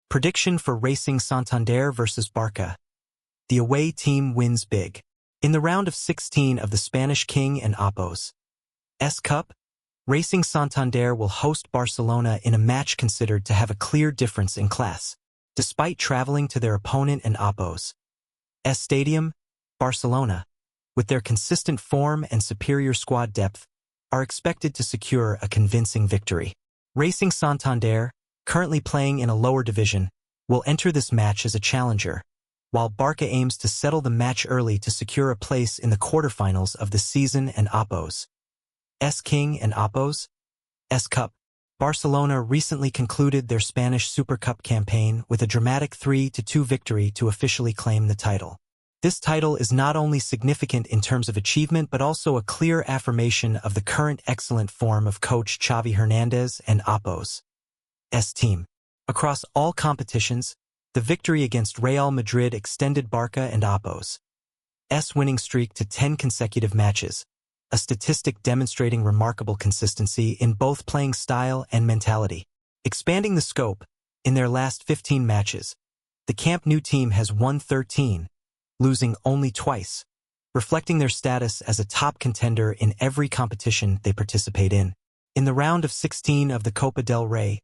Prediction for Racing Santander versus Barca. The away team wins big. In the round of 16 of the Spanish King and Apos S Cup, Racing Santander will host Barcelona in a match considered to have a clear difference in class. Despite traveling to their opponent and Apos S Stadium, Barcelona, with their consistent form and superior squad depth, are expected to secure a convincing victory. Racing Santander, currently playing in a lower division, will enter this match as a challenger, while Barca aims to settle the match early to secure a place in the quarterfinals of the season and Apos S King and Apos S Cup. Barcelona recently concluded their Spanish Super Cup campaign with a dramatic 3-2 victory to officially claim the title. This title is not only significant in terms of achievement but also a clear affirmation of the current excellent form of coach Xavi Hernandez and Apos S team. Across all competitions, the victory against Real Madrid extended Barca and Apos S winning streak to 10 consecutive matches, a statistic demonstrating remarkable consistency in both playing style and mentality. Expanding the scope, in their last 15 matches, the Camp Nou team has won 13, losing only twice, reflecting their status as a top contender in every competition they participate in. In the round of 16 of the Copa del Rey,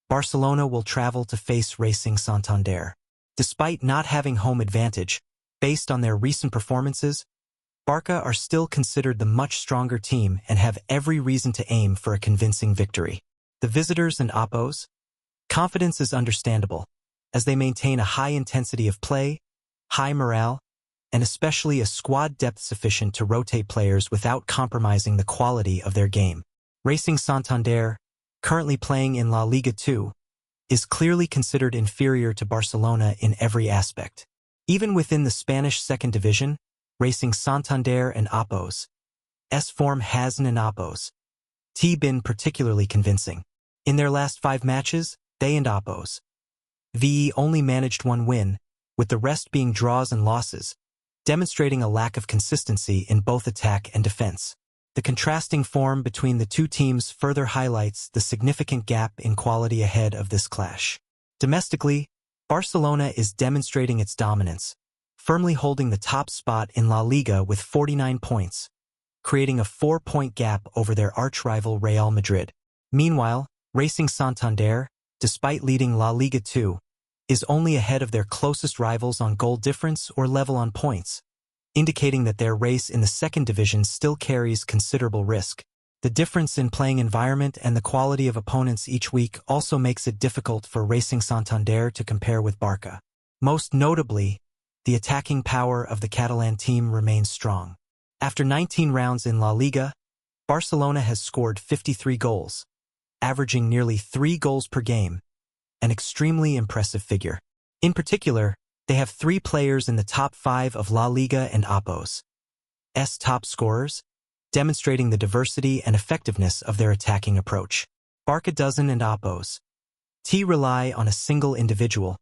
Barcelona will travel to face Racing Santander. Despite not having home advantage, based on their recent performances, Barca are still considered the much stronger team and have every reason to aim for a convincing victory. The visitors and Apos, confidence is understandable, as they maintain a high intensity of play, high morale, and especially a squad depth sufficient to rotate players without compromising the quality of their game. Racing Santander, currently playing in La Liga 2, is clearly considered inferior to Barcelona in every aspect. Even within the Spanish second division, Racing Santander and Apos S form hasn't and Apos T been particularly convincing. In their last 5 matches, they and Apos VE only managed 1 win, with the rest being draws and losses, demonstrating a lack of consistency in both attack and defense. The contrasting form between the two teams further highlights the significant gap in quality ahead of this clash. Domestically, Barcelona is demonstrating its dominance, firmly holding the top spot in La Liga with 49 points, creating a 4-point gap over their arch-rival Real Madrid. Meanwhile, Racing Santander, despite leading La Liga 2, is only ahead of their closest rivals on goal difference or level on points, indicating that their race in the second division still carries considerable risk. The difference in playing environment and the quality of opponents each week also makes it difficult for Racing Santander to compare with Barca. Most notably, the attacking power of the Catalan team remains strong. After 19 rounds in La Liga, Barcelona has scored 53 goals, averaging nearly 3 goals per game, an extremely impressive figure. In particular, they have 3 players in the top 5 of La Liga and Apos S top scorers, demonstrating the diversity and effectiveness of their attacking approach. Barca doesn't and Apos T rely on a single individual,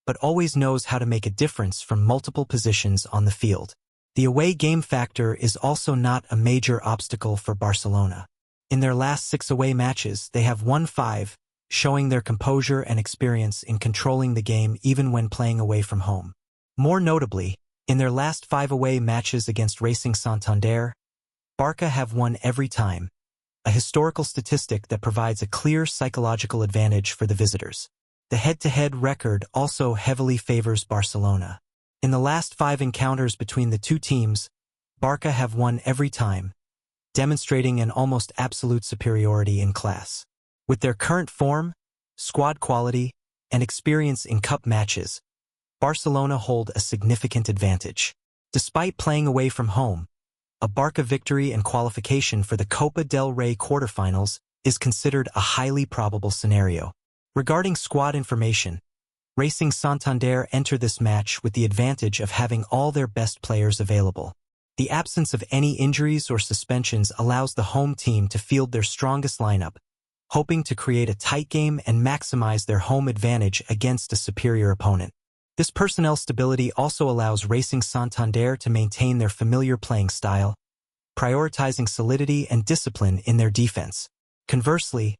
but always knows how to make a difference from multiple positions on the field. The away game factor is also not a major obstacle for Barcelona. In their last 6 away matches, they have won 5, showing their composure and experience in controlling the game even when playing away from home. More notably, in their last 5 away matches against Racing Santander, Barca have won every time, a historical statistic that provides a clear psychological advantage for the visitors. The head-to-head record also heavily favors Barcelona. In the last 5 encounters between the two teams, Barca have won every time, demonstrating an almost absolute superiority in class. With their current form, squad quality, and experience in cup matches, Barcelona hold a significant advantage. Despite playing away from home, a Barca victory and qualification for the Copa del Rey quarterfinals is considered a highly probable scenario. Regarding squad information, Racing Santander enter this match with the advantage of having all their best players available. The absence of any injuries or suspensions allows the home team to field their strongest lineup, hoping to create a tight game and maximize their home advantage against a superior opponent. This personnel stability also allows Racing Santander to maintain their familiar playing style, prioritizing solidity and discipline in their defense. Conversely,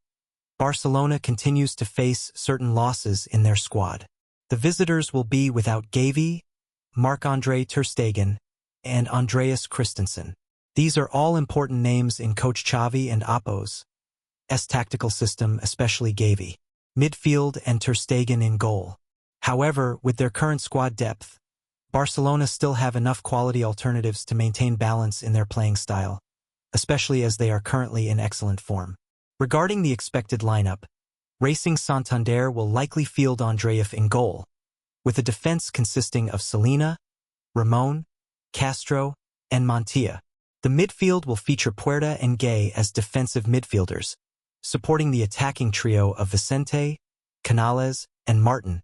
Barcelona continues to face certain losses in their squad. The visitors will be without Gavi, Marc-Andre ter Stegen, and Andreas Christensen. These are all important names in Coach Xavi and Oppo's tactical system, especially Gavi, midfield and ter Stegen in goal. However, with their current squad depth, Barcelona still have enough quality alternatives to maintain balance in their playing style, especially as they are currently in excellent form. Regarding the expected lineup, Racing Santander will likely field Andreas in goal, with a defense consisting of Selena, Ramon, Castro, and Montilla. The midfield will feature Puerta and Gay as defensive midfielders, supporting the attacking trio of Vicente, Canales, and Martin,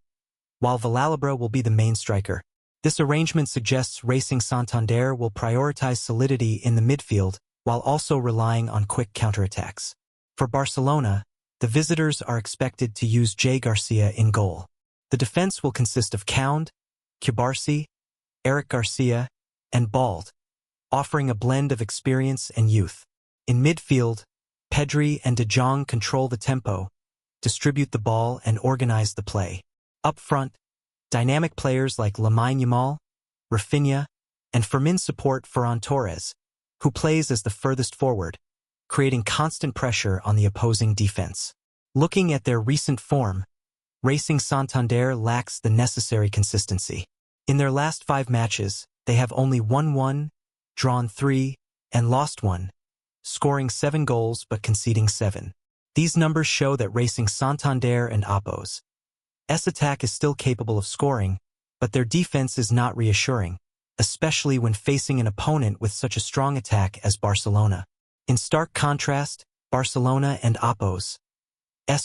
while Villalobra will be the main striker. This arrangement suggests Racing Santander will prioritize solidity in the midfield while also relying on quick counterattacks. For Barcelona, the visitors are expected to use Jay Garcia in goal. The defense will consist of Kound, Kubarsi, Eric Garcia, and Bald, offering a blend of experience and youth. In midfield, Pedri and De Jong control the tempo, distribute the ball, and organize the play. Up front, dynamic players like Lamine Yamal, Rafinha, and Fermin support Ferran Torres, who plays as the furthest forward, creating constant pressure on the opposing defense. Looking at their recent form, Racing Santander lacks the necessary consistency. In their last 5 matches, they have only won 1, drawn 3, and lost 1, scoring 7 goals but conceding 7. These numbers show that Racing Santander and Oppo's attack is still capable of scoring, but their defense is not reassuring, especially when facing an opponent with such a strong attack as Barcelona. In stark contrast, Barcelona and Oppo's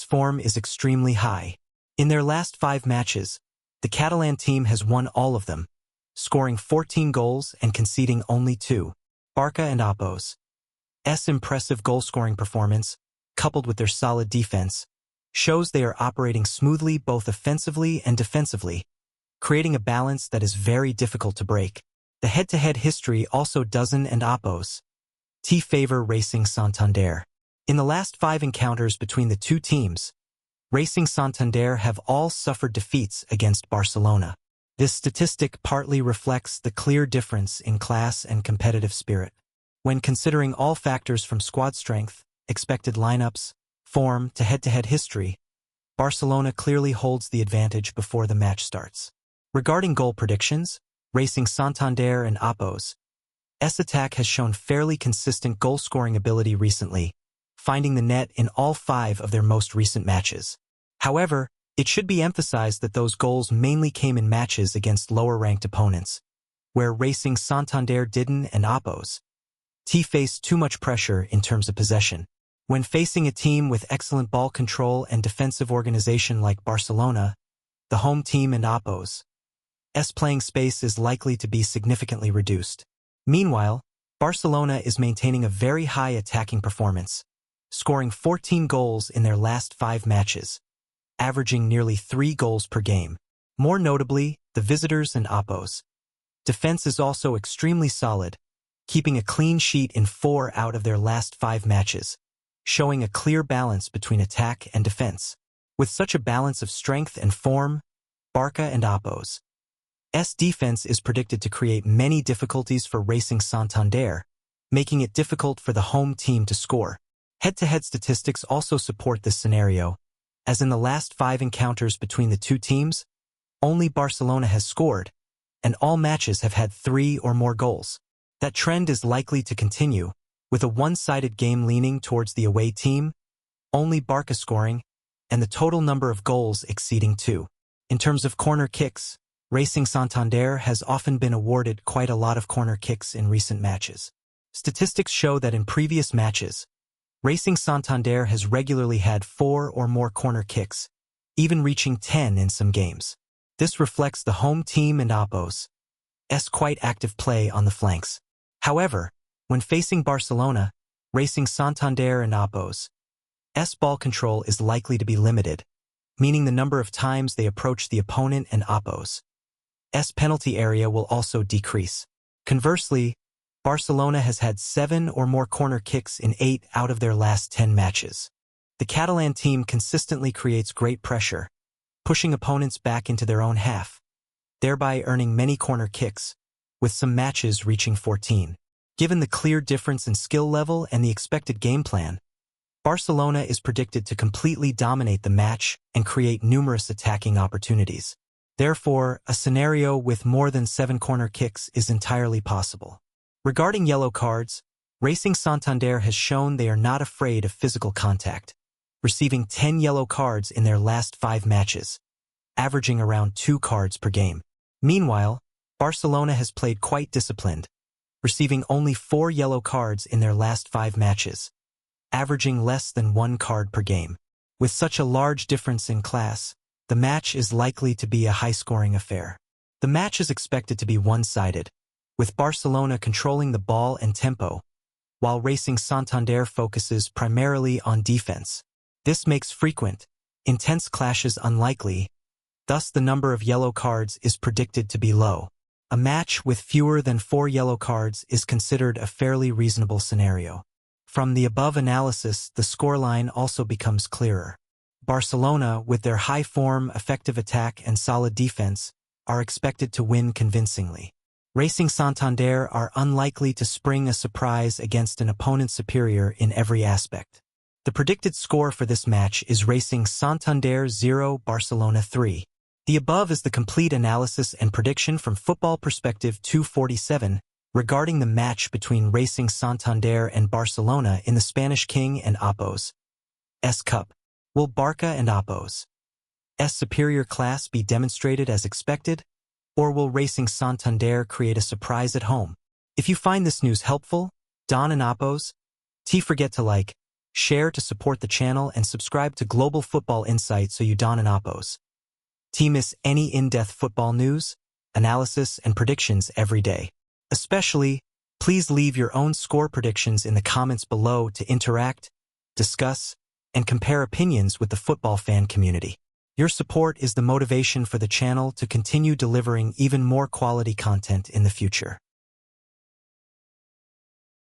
form is extremely high. In their last 5 matches, the Catalan team has won all of them, scoring 14 goals and conceding only 2. Barca and Oppo's impressive goal-scoring performance, coupled with their solid defense, shows they are operating smoothly both offensively and defensively, creating a balance that is very difficult to break. The head-to-head history also doesn't and Oppo's favor Racing Santander. In the last 5 encounters between the two teams, Racing Santander have all suffered defeats against Barcelona. This statistic partly reflects the clear difference in class and competitive spirit. When considering all factors from squad strength, expected lineups, form to head-to-head history, Barcelona clearly holds the advantage before the match starts. Regarding goal predictions, Racing Santander and Oppo's attack has shown fairly consistent goal-scoring ability recently, finding the net in all 5 of their most recent matches. However, it should be emphasized that those goals mainly came in matches against lower-ranked opponents, where Racing Santander didn't and Oppo's faced too much pressure in terms of possession. When facing a team with excellent ball control and defensive organization like Barcelona, the home team and Oppo's playing space is likely to be significantly reduced. Meanwhile, Barcelona is maintaining a very high attacking performance, scoring 14 goals in their last 5 matches, averaging nearly 3 goals per game. More notably, the visitors and Oppo's defense is also extremely solid, keeping a clean sheet in 4 out of their last 5 matches, showing a clear balance between attack and defense. With such a balance of strength and form, Barca and Oppo's defense is predicted to create many difficulties for Racing Santander, making it difficult for the home team to score. Head-to-head statistics also support this scenario, as in the last 5 encounters between the two teams, only Barcelona has scored, and all matches have had 3 or more goals. That trend is likely to continue, with a one-sided game leaning towards the away team, only Barca scoring, and the total number of goals exceeding 2. In terms of corner kicks, Racing Santander has often been awarded quite a lot of corner kicks in recent matches. Statistics show that in previous matches, Racing Santander has regularly had 4 or more corner kicks, even reaching 10 in some games. This reflects the home team and Oppo's quite active play on the flanks. However, when facing Barcelona, Racing Santander and Oppo's ball control is likely to be limited, meaning the number of times they approach the opponent and Oppo's penalty area will also decrease. Conversely, Barcelona has had 7 or more corner kicks in 8 out of their last 10 matches. The Catalan team consistently creates great pressure, pushing opponents back into their own half, thereby earning many corner kicks, with some matches reaching 14. Given the clear difference in skill level and the expected game plan, Barcelona is predicted to completely dominate the match and create numerous attacking opportunities. Therefore, a scenario with more than 7 corner kicks is entirely possible. Regarding yellow cards, Racing Santander has shown they are not afraid of physical contact, receiving 10 yellow cards in their last 5 matches, averaging around 2 cards per game. Meanwhile, Barcelona has played quite disciplined, receiving only 4 yellow cards in their last 5 matches, averaging less than 1 card per game. With such a large difference in class, the match is likely to be a high-scoring affair. The match is expected to be one-sided, with Barcelona controlling the ball and tempo, while Racing Santander focuses primarily on defense. This makes frequent, intense clashes unlikely, thus the number of yellow cards is predicted to be low. A match with fewer than 4 yellow cards is considered a fairly reasonable scenario. From the above analysis, the scoreline also becomes clearer. Barcelona, with their high form, effective attack, and solid defense, are expected to win convincingly. Racing Santander are unlikely to spring a surprise against an opponent superior in every aspect. The predicted score for this match is Racing Santander 0, Barcelona 3. The above is the complete analysis and prediction from Football Perspective 247 regarding the match between Racing Santander and Barcelona in the Spanish King and Apos S Cup. Will Barca and Apos S superior class be demonstrated as expected, or will Racing Santander create a surprise at home? If you find this news helpful, Don and Apos, don't forget to like, share to support the channel, and subscribe to Global Football Insight so you don't Apos miss any in-depth football news, analysis, and predictions every day. Especially, please leave your own score predictions in the comments below to interact, discuss, and compare opinions with the football fan community. Your support is the motivation for the channel to continue delivering even more quality content in the future.